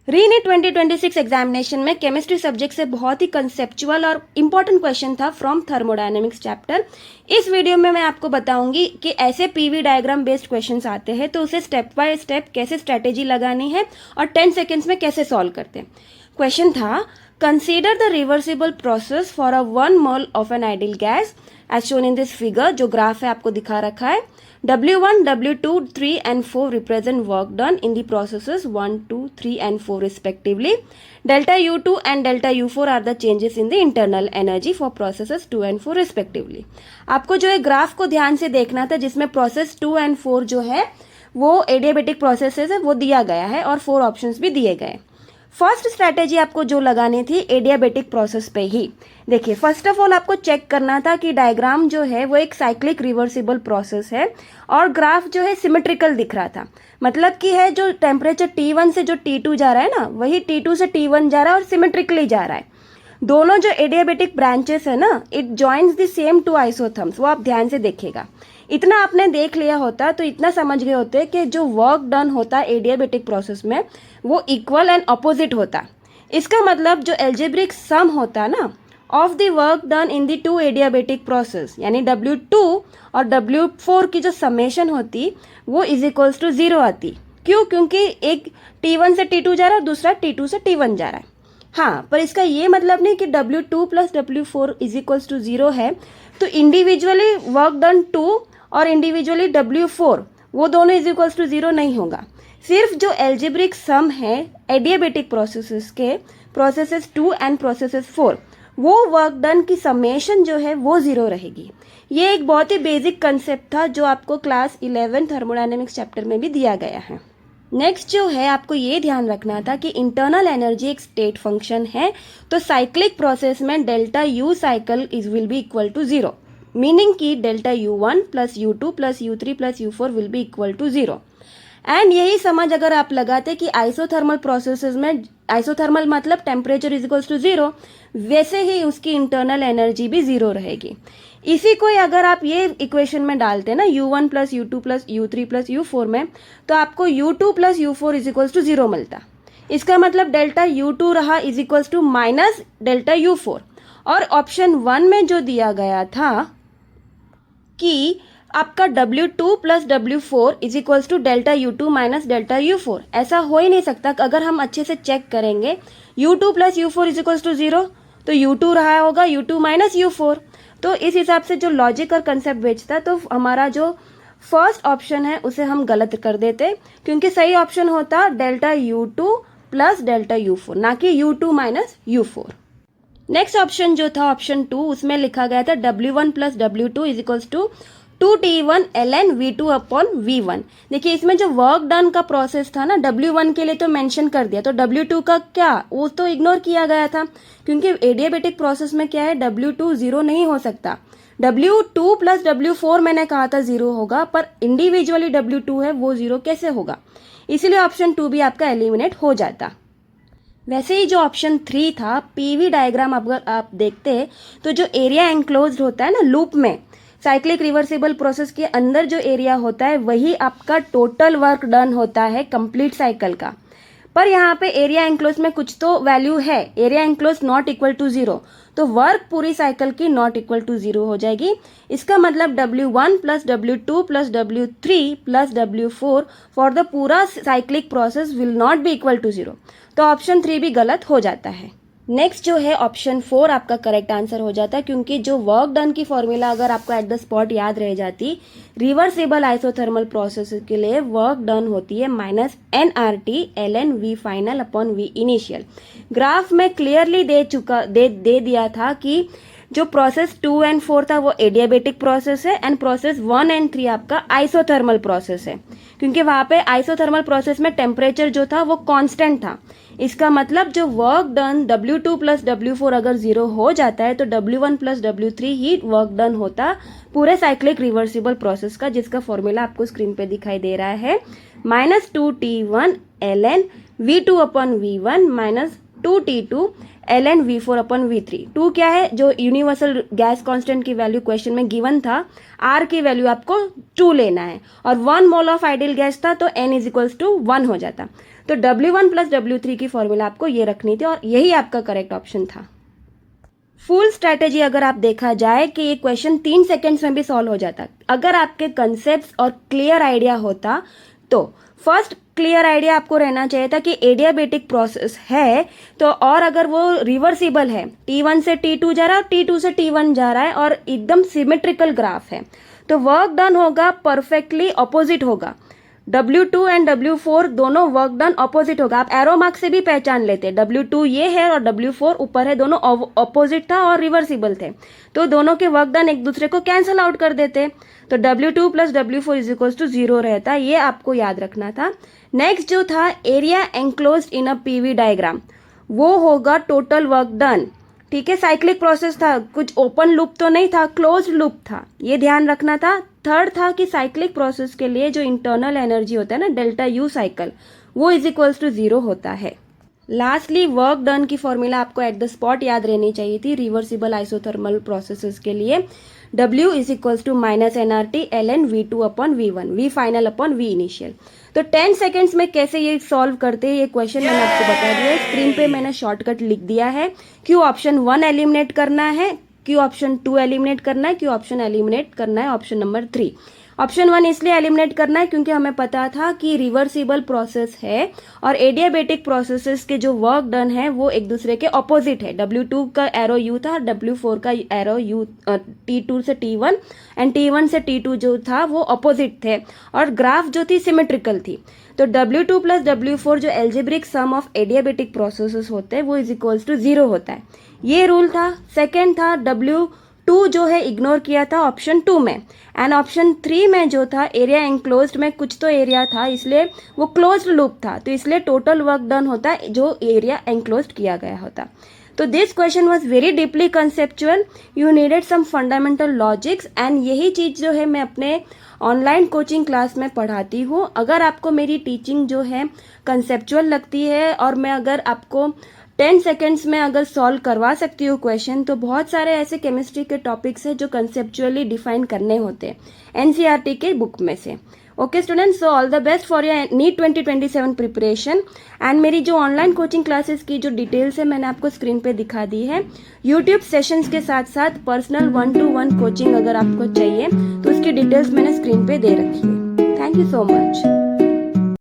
रीनीट 2026 examination में chemistry subject से बहुत ही कंसेप्चुअल और इम्पॉर्टेंट क्वेश्चन था फ्रॉम थर्मोडायनेमिक्स चैप्टर। इस वीडियो में मैं आपको बताऊंगी कि ऐसे पीवी डायग्राम बेस्ड क्वेश्चंस आते हैं तो उसे स्टेप बाय स्टेप कैसे स्ट्रेटेजी लगानी है और 10 सेकेंड्स में कैसे सॉल्व करते हैं। क्वेश्चन था, consider the reversible process for a 1 mole of an ideal gas as shown in this figure. जो ग्राफ है आपको दिखा रखा है। W1, W2, 3 and 4 represent work done in the processes 1, 2, 3 and 4 respectively. Delta U2 and delta U4 are the changes in the internal energy for processes 2 and 4 respectively. आपको जो है graph को ध्यान से देखना था जिसमें प्रोसेस 2 and 4 जो है वो एडियाबेटिक प्रोसेसेस है वो दिया गया है और 4 ऑप्शंस भी दिए गए। फर्स्ट स्ट्रैटेजी आपको जो लगानी थी एडियाबेटिक प्रोसेस पे ही। देखिए, फर्स्ट ऑफ ऑल आपको चेक करना था कि डायग्राम जो है वो एक साइक्लिक रिवर्सिबल प्रोसेस है और ग्राफ जो है सिमेट्रिकल दिख रहा था। मतलब कि है जो टेम्परेचर T1 से जो T2 जा रहा है ना, वही T2 से T1 जा रहा है और सिमेट्रिकली जा रहा है। दोनों जो एडियाबेटिक ब्रांचेस है ना, it joins the same two isotherms. वो आप ध्यान से देखिएगा। इतना आपने देख लिया होता तो इतना समझ गए होते कि जो वर्क डन होता एडियाबेटिक प्रोसेस में वो इक्वल एंड अपोजिट होता। इसका मतलब जो एल्जेब्रिक सम होता ना of the work done in the two adiabatic process, यानी W2 और W4 की जो समेशन होती वो इज इक्वल्स टू 0 आती। क्यों? क्योंकि एक T1 से T2 जा रहा है और दूसरा T2 से T1 जा रहा है। हाँ, पर इसका ये मतलब नहीं कि W2 plus W4 is equals to 0 है तो इंडिविजुअली वर्क डन 2 और इंडिविजुअली W4 वो दोनों इज इक्वल्स टू 0 नहीं होगा। सिर्फ जो एल्जेब्रिक सम है एडियाबेटिक प्रोसेसेस के, प्रोसेसेस 2 एंड प्रोसेसेस 4, वो वर्क डन की समेशन जो है वो 0 रहेगी। ये एक बहुत ही बेसिक कंसेप्ट था जो आपको क्लास 11 थर्मोडायनेमिक्स चैप्टर में भी दिया गया है। नेक्स्ट जो है आपको ये ध्यान रखना था कि इंटरनल एनर्जी एक स्टेट फंक्शन है तो साइक्लिक प्रोसेस में delta U cycle is will be equal to 0, meaning कि delta U1 plus U2 plus U3 plus U4 will be equal to 0। And यही समझ अगर आप लगाते कि आइसोथर्मल प्रोसेसेस में, आइसोथर्मल मतलब टेम्परेचर इज इक्वल्स टू 0, वैसे ही उसकी इंटरनल एनर्जी भी 0 रहेगी। इसी को अगर आप ये इक्वेशन में डालते ना U1 plus U2 plus U3 plus U4 में, तो आपको U2 plus U4 is equals to 0 मिलता। इसका मतलब डेल्टा U2 रहा is equals to minus delta U4। और ऑप्शन 1 में जो दिया गया था कि आपका W2 plus W4 is equals to delta U2 minus delta U4, ऐसा हो ही नहीं सकता। अगर हम अच्छे से चेक करेंगे U2 plus U4 is equals to 0 तो U2 रहा होगा U2 माइनस U4। तो इस हिसाब से जो लॉजिक और कंसेप्ट बेचता तो हमारा जो फर्स्ट ऑप्शन है उसे हम गलत कर देते, क्योंकि सही ऑप्शन होता delta U2 plus delta U4, ना कि U2 minus U4। Next option जो था ऑप्शन 2, उसमें लिखा गया था W1 plus W2 is equals to 2T1 ln V2 upon V1। देखिए, इसमें जो वर्क डन का प्रोसेस था ना W1 के लिए तो मेंशन कर दिया, तो W2 का क्या, वो तो इग्नोर किया गया था क्योंकि एडियाबेटिक प्रोसेस में क्या है W2 0 नहीं हो सकता। W2 प्लस W4 मैंने कहा था 0 होगा, पर इंडिविजुअली W2 है वो 0 कैसे होगा, इसीलिए ऑप्शन 2 भी आपका एलिमिनेट हो जाता। वैसे ही जो ऑप्शन 3 था पीवी डायग्राम अगर आप देखते तो जो एरिया एंक्लोज्ड होता है ना लूप में, साइक्लिक रिवर्सिबल प्रोसेस के अंदर जो एरिया होता है वही आपका टोटल वर्क डन होता है कंप्लीट साइकिल का। पर यहाँ पे एरिया एंक्लोज में कुछ तो वैल्यू है, area enclose not equal to 0, तो वर्क पूरी साइकिल की नॉट इक्वल टू 0 हो जाएगी। इसका मतलब W1 plus W2 plus W3 plus W4 for the पूरा cyclic process will not be equal to 0, तो ऑप्शन 3 भी गलत हो जाता है। नेक्स्ट जो है ऑप्शन 4 आपका करेक्ट आंसर हो जाता है, क्योंकि जो वर्क डन की फॉर्मूला अगर आपको एट द स्पॉट याद रह जाती, रिवर्सिबल आइसोथर्मल प्रोसेस के लिए वर्क डन होती है minus nRT ln V final upon V initial. Graph में क्लियरली दे दिया था कि जो प्रोसेस 2 एंड 4 था वो एडियाबेटिक प्रोसेस है एंड प्रोसेस 1 एंड 3 आपका आइसोथर्मल प्रोसेस है, क्योंकि वहां पे आइसोथर्मल प्रोसेस में टेम्परेचर जो था वो कांस्टेंट था। इसका मतलब जो work done W2 plus W4 अगर 0 हो जाता है तो W1 प्लस W3 ही वर्क डन होता पूरे साइक्लिक रिवर्सिबल प्रोसेस का, जिसका फॉर्मूला आपको स्क्रीन पे दिखाई दे रहा है minus 2T1 ln V2 upon V1 minus 2T2 ln V4 upon V3। 2 क्या है, जो यूनिवर्सल गैस कांस्टेंट की वैल्यू क्वेश्चन में गिवन था, R की वैल्यू आपको 2 लेना है और 1 मोल ऑफ आइडियल गैस था तो N इज इक्वल्स टू 1 हो जाता। तो W1 प्लस W3 की फॉर्मूला आपको ये रखनी थी और यही आपका करेक्ट ऑप्शन था। फुल स्ट्रैटेजी अगर आप देखा जाए कि ये क्वेश्चन 3 सेकेंड्स में भी सॉल्व हो जाता अगर आपके कंसेप्ट और क्लियर आइडिया होता। तो फर्स्ट क्लियर आइडिया आपको रहना चाहिए था कि एडियाबेटिक प्रोसेस है तो, और अगर वो रिवर्सिबल है, T1 से T2 जा रहा है और T2 से T1 जा रहा है और एकदम सिमेट्रिकल ग्राफ है, तो वर्क डन होगा परफेक्टली ऑपोजिट होगा। W2 एंड W4 दोनों वर्क डन ऑपोजिट होगा। आप एरो मार्क से भी पहचान लेते, W2 ये है और W4 ऊपर है, दोनों ऑपोजिट था और रिवर्सिबल थे, तो दोनों के वर्क डन एक दूसरे को कैंसल आउट कर देते, तो W2 plus W4 is equal to 0 रहता। ये आपको याद रखना था। नेक्स्ट जो था एरिया एंक्लोज्ड इन अ PV डायग्राम, वो होगा टोटल वर्क डन। ठीक है, साइक्लिक प्रोसेस था, कुछ ओपन लूप तो नहीं था, क्लोज्ड लूप था, ये ध्यान रखना था। थर्ड था कि साइक्लिक प्रोसेस के लिए जो इंटरनल एनर्जी होता है ना, डेल्टा यू साइकिल, वो इज इक्वल्स टू 0 होता है। लास्टली वर्क डन की फॉर्मूला आपको एट द स्पॉट याद रहनी चाहिए थी रिवर्सिबल आइसोथर्मल प्रोसेसेस के लिए। W is equals to minus NRT ln V2 upon V1, V final upon V initial. तो 10 सेकेंड्स में कैसे ये सॉल्व करते हैं ये क्वेश्चन मैंने आपको बता दिया है। स्क्रीन पे मैंने शॉर्टकट लिख दिया है। क्यों ऑप्शन 1 एलिमिनेट करना है, क्यों ऑप्शन 2 एलिमिनेट करना है, क्यों ऑप्शन एलिमिनेट करना है ऑप्शन नंबर 3। ऑप्शन 1 इसलिए एलिमिनेट करना है क्योंकि हमें पता था कि रिवर्सिबल प्रोसेस है और एडियाबेटिक प्रोसेसेस के जो वर्क डन है वो एक दूसरे के ऑपोजिट है। W2 का एरो U था और W4 का एरो U T2 से T1 एंड T1 से T2 जो था वो ऑपोजिट थे और ग्राफ जो थी सिमेट्रिकल थी। तो W2 प्लस W4 जो algebraic sum of adiabatic processes होते हैं वो इज इक्वल्स टू 0 होता है। ये रूल था। सेकेंड था W2 जो है इग्नोर किया था ऑप्शन 2 में, एंड ऑप्शन 3 में जो था एरिया एंक्लोज्ड में कुछ तो एरिया था इसलिए वो क्लोज्ड लूप था, तो इसलिए टोटल वर्क डन होता है जो एरिया एंक्लोज्ड किया गया होता। तो this question was very deeply conceptual, you needed some fundamental logics, and यही चीज़ जो है मैं अपने ऑनलाइन कोचिंग क्लास में पढ़ाती हूँ। अगर आपको मेरी टीचिंग जो है कंसेप्चुअल लगती है और मैं अगर आपको 10 सेकेंड्स में अगर सॉल्व करवा सकती हूँ क्वेश्चन, तो बहुत सारे ऐसे केमिस्ट्री के टॉपिक्स हैं जो कंसेप्चुअली डिफाइन करने होते हैं NCERT के बुक में से। Okay students, so all the best for your NEET 2027 preparation. And मेरी जो ऑनलाइन कोचिंग क्लासेस की जो डिटेल्स है मैंने आपको स्क्रीन पे दिखा दी है। यूट्यूब सेशंस के साथ साथ पर्सनल 1-to-1 कोचिंग अगर आपको चाहिए तो उसकी डिटेल्स मैंने स्क्रीन पे दे रखी है। Thank you so much.